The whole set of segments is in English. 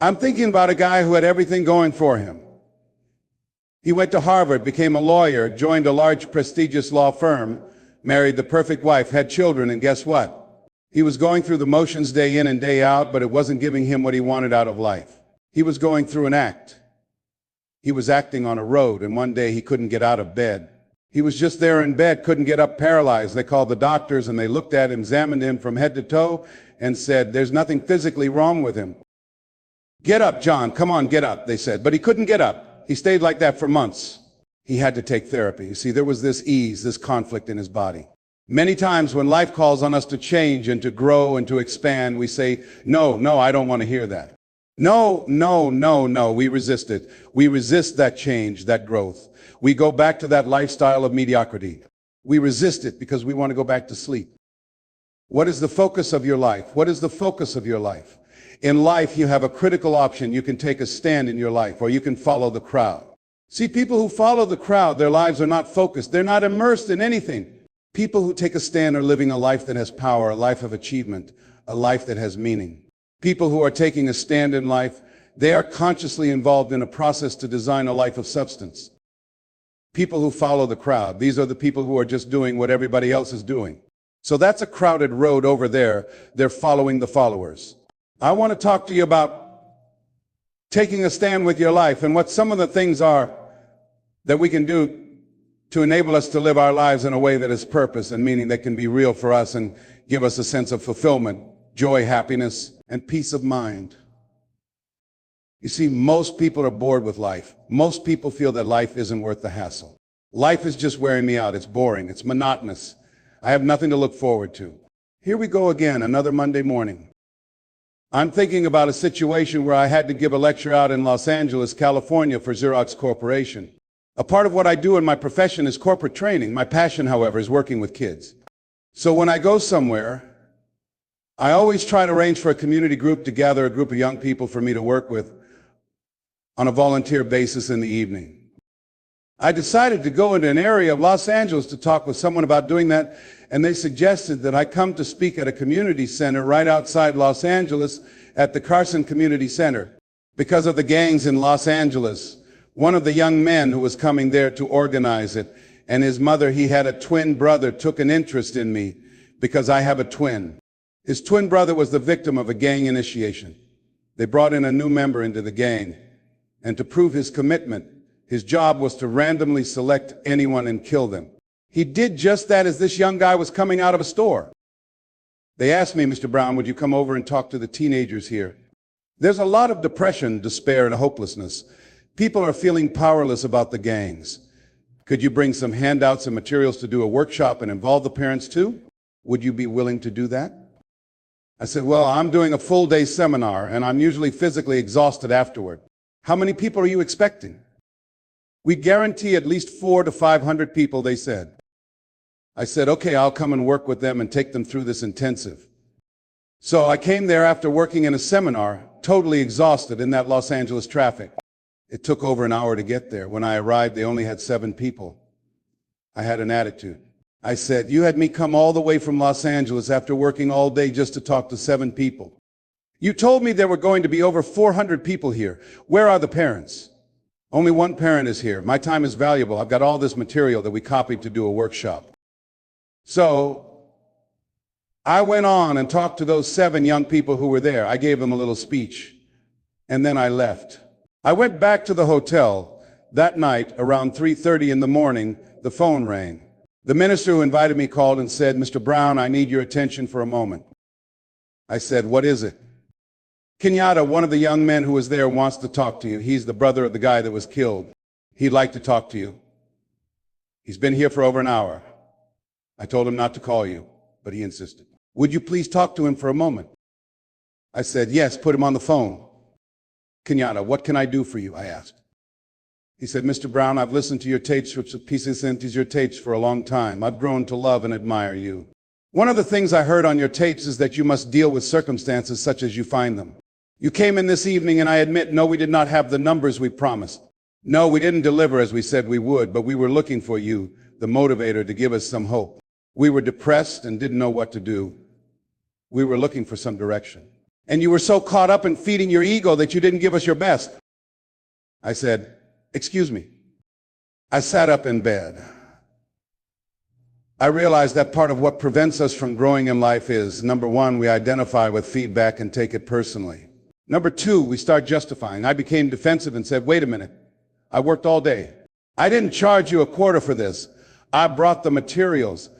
I'm thinking about a guy who had everything going for him. He went to Harvard, became a lawyer, joined a large prestigious law firm, married the perfect wife, had children, and guess what? He was going through the motions day in and day out, but it wasn't giving him what he wanted out of life. He was going through an act. He was acting on a road, and one day he couldn't get out of bed. He was just there in bed, couldn't get up, paralyzed. They called the doctors, and they looked at him, examined him from head to toe, and said, there's nothing physically wrong with him. Get up, John, come on, get up, they said. But he couldn't get up. He stayed like that for months. He had to take therapy. You see, there was this ease, this conflict in his body. Many times when life calls on us to change and to grow and to expand, we say, no, I don't want to hear that. No, we resist it. We resist that change, that growth. We go back to that lifestyle of mediocrity. We resist it because we want to go back to sleep. What is the focus of your life? What is the focus of your life? In life, you have a critical option. You can take a stand in your life, or you can follow the crowd. See, people who follow the crowd, their lives are not focused. They're not immersed in anything. People who take a stand are living a life that has power, a life of achievement, a life that has meaning. People who are taking a stand in life, they are consciously involved in a process to design a life of substance. People who follow the crowd, these are the people who are just doing what everybody else is doing. So that's a crowded road over there. They're following the followers. I want to talk to you about taking a stand with your life and what some of the things are that we can do to enable us to live our lives in a way that is purpose and meaning, that can be real for us and give us a sense of fulfillment, joy, happiness, and peace of mind. You see, most people are bored with life. Most people feel that life isn't worth the hassle. Life is just wearing me out. It's boring. It's monotonous. I have nothing to look forward to. Here we go again, another Monday morning. I'm thinking about a situation where I had to give a lecture out in Los Angeles, California for Xerox Corporation. A part of what I do in my profession is corporate training. My passion, however, is working with kids. So when I go somewhere, I always try to arrange for a community group to gather a group of young people for me to work with on a volunteer basis in the evening. I decided to go into an area of Los Angeles to talk with someone about doing that, and they suggested that I come to speak at a community center right outside Los Angeles at the Carson Community Center. Because of the gangs in Los Angeles, one of the young men who was coming there to organize it, and his mother, he had a twin brother, took an interest in me because I have a twin. His twin brother was the victim of a gang initiation. They brought in a new member into the gang, and to prove his commitment, his job was to randomly select anyone and kill them. He did just that as this young guy was coming out of a store. They asked me, Mr. Brown, would you come over and talk to the teenagers here? There's a lot of depression, despair, and hopelessness. People are feeling powerless about the gangs. Could you bring some handouts and materials to do a workshop and involve the parents too? Would you be willing to do that? I said, well, I'm doing a full-day seminar, and I'm usually physically exhausted afterward. How many people are you expecting? We guarantee at least 400 to 500 people, they said. I said, okay, I'll come and work with them and take them through this intensive. So I came there after working in a seminar, totally exhausted in that Los Angeles traffic. It took over an hour to get there. When I arrived, they only had 7 people. I had an attitude. I said, you had me come all the way from Los Angeles after working all day just to talk to 7 people. You told me there were going to be over 400 people here. Where are the parents? Only one parent is here. My time is valuable. I've got all this material that we copied to do a workshop. So I went on and talked to those 7 young people who were there. I gave them a little speech, and then I left. I went back to the hotel. That night, around 3:30 in the morning, the phone rang. The minister who invited me called and said, Mr. Brown, I need your attention for a moment. I said, what is it? Kenyatta, one of the young men who was there, wants to talk to you. He's the brother of the guy that was killed. He'd like to talk to you. He's been here for over an hour. I told him not to call you, but he insisted. Would you please talk to him for a moment? I said, yes, put him on the phone. Kenyatta, what can I do for you? I asked. He said, Mr. Brown, I've listened to your tapes, your tapes for a long time. I've grown to love and admire you. One of the things I heard on your tapes is that you must deal with circumstances such as you find them. You came in this evening, and I admit, no, we did not have the numbers we promised. No, we didn't deliver as we said we would, but we were looking for you, the motivator, to give us some hope. We were depressed and didn't know what to do. We were looking for some direction. And you were so caught up in feeding your ego that you didn't give us your best. I said, excuse me. I sat up in bed. I realized that part of what prevents us from growing in life is, number one, we identify with feedback and take it personally. Number two, we start justifying. I became defensive and said, wait a minute, I worked all day. I didn't charge you a quarter for this. I brought the materials.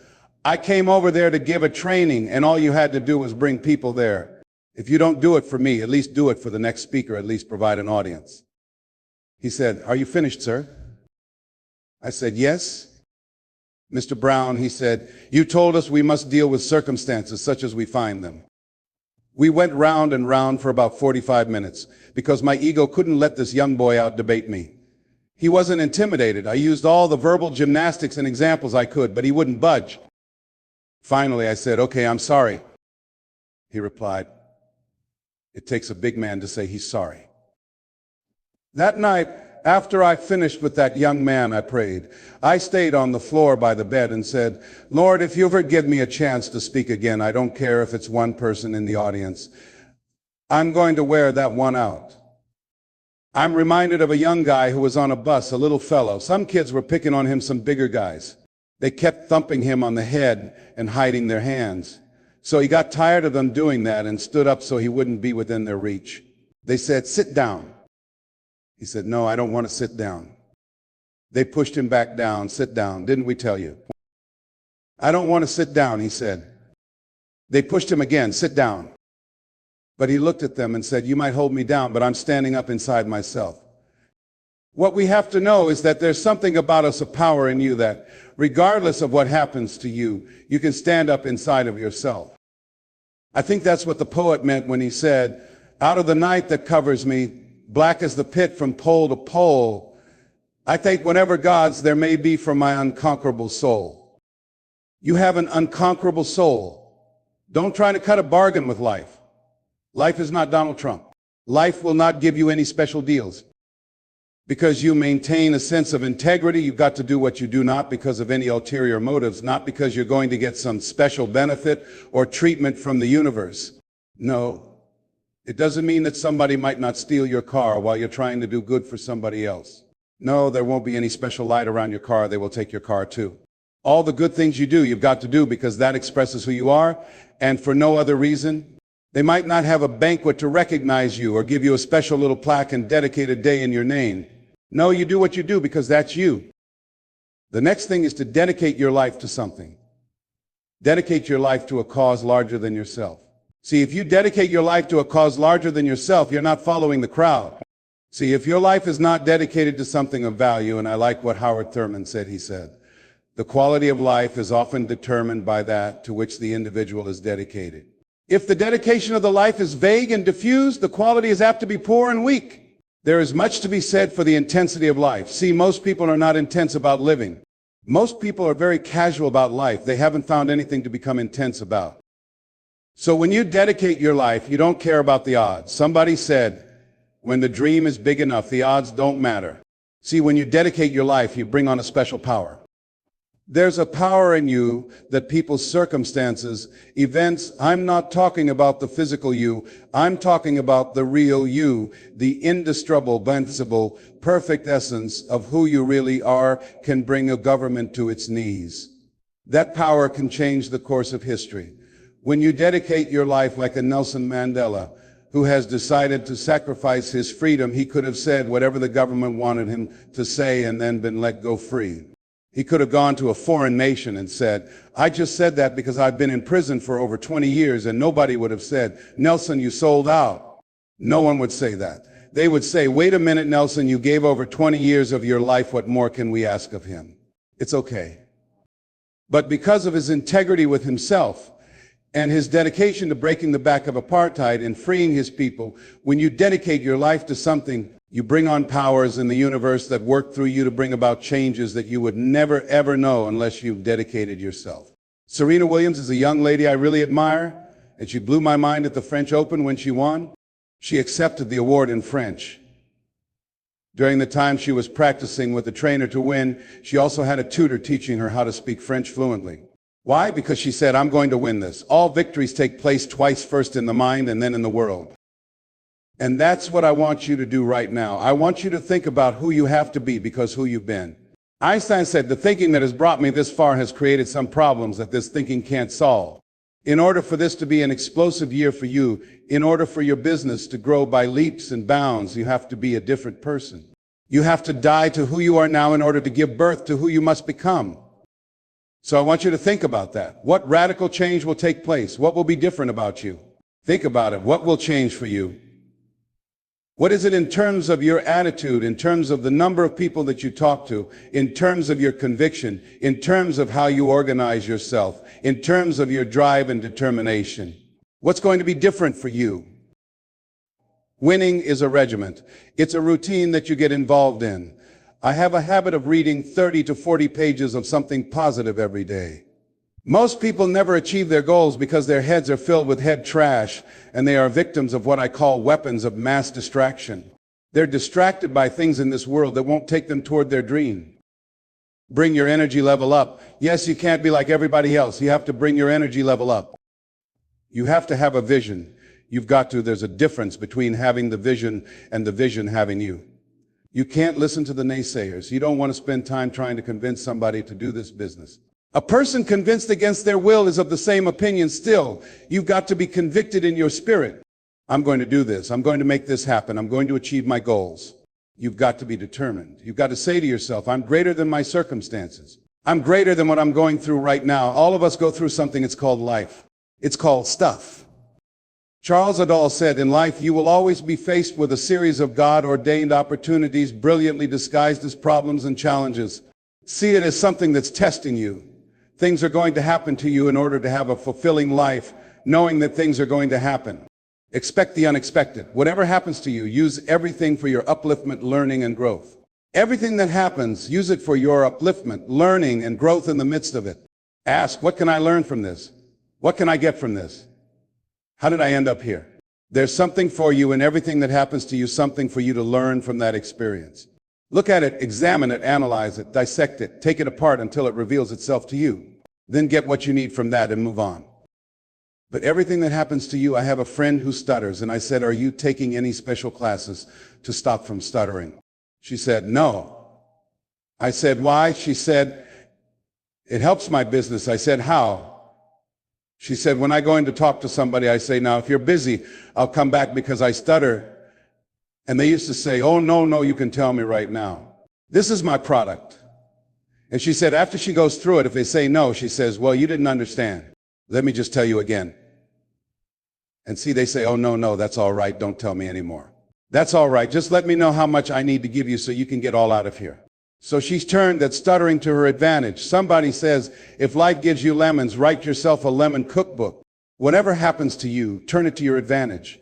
I came over there to give a training, and all you had to do was bring people there. If you don't do it for me, at least do it for the next speaker, at least provide an audience. He said, are you finished, sir? I said, yes. Mr. Brown, he said, you told us we must deal with circumstances such as we find them. We went round and round for about 45 minutes because my ego couldn't let this young boy out debate me. He wasn't intimidated. I used all the verbal gymnastics and examples I could, but he wouldn't budge. Finally, I said, okay, I'm sorry. He replied, it takes a big man to say he's sorry. That night, after I finished with that young man, I prayed. I stayed on the floor by the bed and said, Lord, if you ever give me a chance to speak again, I don't care if it's one person in the audience. I'm going to wear that one out. I'm reminded of a young guy who was on a bus, a little fellow. Some kids were picking on him, some bigger guys. They kept thumping him on the head and hiding their hands. So he got tired of them doing that and stood up so he wouldn't be within their reach. They said, sit down. He said, no, I don't want to sit down. They pushed him back down. Sit down. Didn't we tell you? I don't want to sit down, he said. They pushed him again. Sit down. But he looked at them and said, you might hold me down, but I'm standing up inside myself. What we have to know is that there's something about us of power in you that, regardless of what happens to you, you can stand up inside of yourself. I think that's what the poet meant when he said, out of the night that covers me, black as the pit from pole to pole, I thank whatever gods there may be for my unconquerable soul. You have an unconquerable soul. Don't try to cut a bargain with life. Life is not Donald Trump. Life will not give you any special deals. Because you maintain a sense of integrity, you've got to do what you do not because of any ulterior motives, not because you're going to get some special benefit or treatment from the universe. No. It doesn't mean that somebody might not steal your car while you're trying to do good for somebody else. No, there won't be any special light around your car. They will take your car too. All the good things you do, you've got to do because that expresses who you are, and for no other reason. They might not have a banquet to recognize you or give you a special little plaque and dedicate a day in your name. No, you do what you do because that's you. The next thing is to dedicate your life to something. Dedicate your life to a cause larger than yourself. See, if you dedicate your life to a cause larger than yourself, you're not following the crowd. See, if your life is not dedicated to something of value, and I like what Howard Thurman said, he said, the quality of life is often determined by that to which the individual is dedicated. If the dedication of the life is vague and diffused, the quality is apt to be poor and weak. There is much to be said for the intensity of life. See, most people are not intense about living. Most people are very casual about life. They haven't found anything to become intense about. So when you dedicate your life, you don't care about the odds. Somebody said, when the dream is big enough, the odds don't matter. See, when you dedicate your life, you bring on a special power. There's a power in you that people's circumstances, events, I'm not talking about the physical you, I'm talking about the real you, the indestructible, invincible, perfect essence of who you really are can bring a government to its knees. That power can change the course of history. When you dedicate your life like a Nelson Mandela, who has decided to sacrifice his freedom, he could have said whatever the government wanted him to say and then been let go free. He could have gone to a foreign nation and said, I just said that because I've been in prison for over 20 years, and nobody would have said, Nelson, you sold out. No one would say that. They would say, wait a minute, Nelson, you gave over 20 years of your life. What more can we ask of him? It's okay. But because of his integrity with himself and his dedication to breaking the back of apartheid and freeing his people, when you dedicate your life to something, you bring on powers in the universe that work through you to bring about changes that you would never, ever know unless you dedicated yourself. Serena Williams is a young lady I really admire, and she blew my mind at the French Open when she won. She accepted the award in French. During the time she was practicing with the trainer to win, she also had a tutor teaching her how to speak French fluently. Why? Because she said, I'm going to win this. All victories take place twice, first in the mind and then in the world. And that's what I want you to do right now. I want you to think about who you have to be because who you've been. Einstein said, the thinking that has brought me this far has created some problems that this thinking can't solve. In order for this to be an explosive year for you, in order for your business to grow by leaps and bounds, you have to be a different person. You have to die to who you are now in order to give birth to who you must become. So I want you to think about that. What radical change will take place? What will be different about you? Think about it. What will change for you? What is it in terms of your attitude, in terms of the number of people that you talk to, in terms of your conviction, in terms of how you organize yourself, in terms of your drive and determination? What's going to be different for you? Winning is a regiment. It's a routine that you get involved in. I have a habit of reading 30 to 40 pages of something positive every day. Most people never achieve their goals because their heads are filled with head trash, and they are victims of what I call weapons of mass distraction. They're distracted by things in this world that won't take them toward their dream. Bring your energy level up. Yes, you can't be like everybody else. You have to bring your energy level up. You have to have a vision. There's a difference between having the vision and the vision having you. You can't listen to the naysayers. You don't want to spend time trying to convince somebody to do this business. A person convinced against their will is of the same opinion still. You've got to be convicted in your spirit. I'm going to do this. I'm going to make this happen. I'm going to achieve my goals. You've got to be determined. You've got to say to yourself, I'm greater than my circumstances. I'm greater than what I'm going through right now. All of us go through something. It's called life. It's called stuff. Charles Adall said, in life, you will always be faced with a series of God-ordained opportunities brilliantly disguised as problems and challenges. See it as something that's testing you. Things are going to happen to you in order to have a fulfilling life, knowing that things are going to happen. Expect the unexpected. Whatever happens to you, use everything for your upliftment, learning, and growth. Everything that happens, use it for your upliftment, learning, and growth in the midst of it. Ask, what can I learn from this? What can I get from this? How did I end up here? There's something for you in everything that happens to you, something for you to learn from that experience. Look at it, examine it, analyze it, dissect it, take it apart until it reveals itself to you. Then get what you need from that and move on. But everything that happens to you, I have a friend who stutters, and I said, are you taking any special classes to stop from stuttering? She said, no. I said, why? She said, it helps my business. I said, how? She said, when I go in to talk to somebody, I say, now, if you're busy, I'll come back because I stutter. And they used to say, oh, no, you can tell me right now. This is my product. And she said, after she goes through it, if they say no, she says, well, you didn't understand. Let me just tell you again. And see, they say, oh, no, that's all right. Don't tell me anymore. That's all right. Just let me know how much I need to give you so you can get all out of here. So she's turned that stuttering to her advantage. Somebody says, if life gives you lemons, write yourself a lemon cookbook. Whatever happens to you, turn it to your advantage.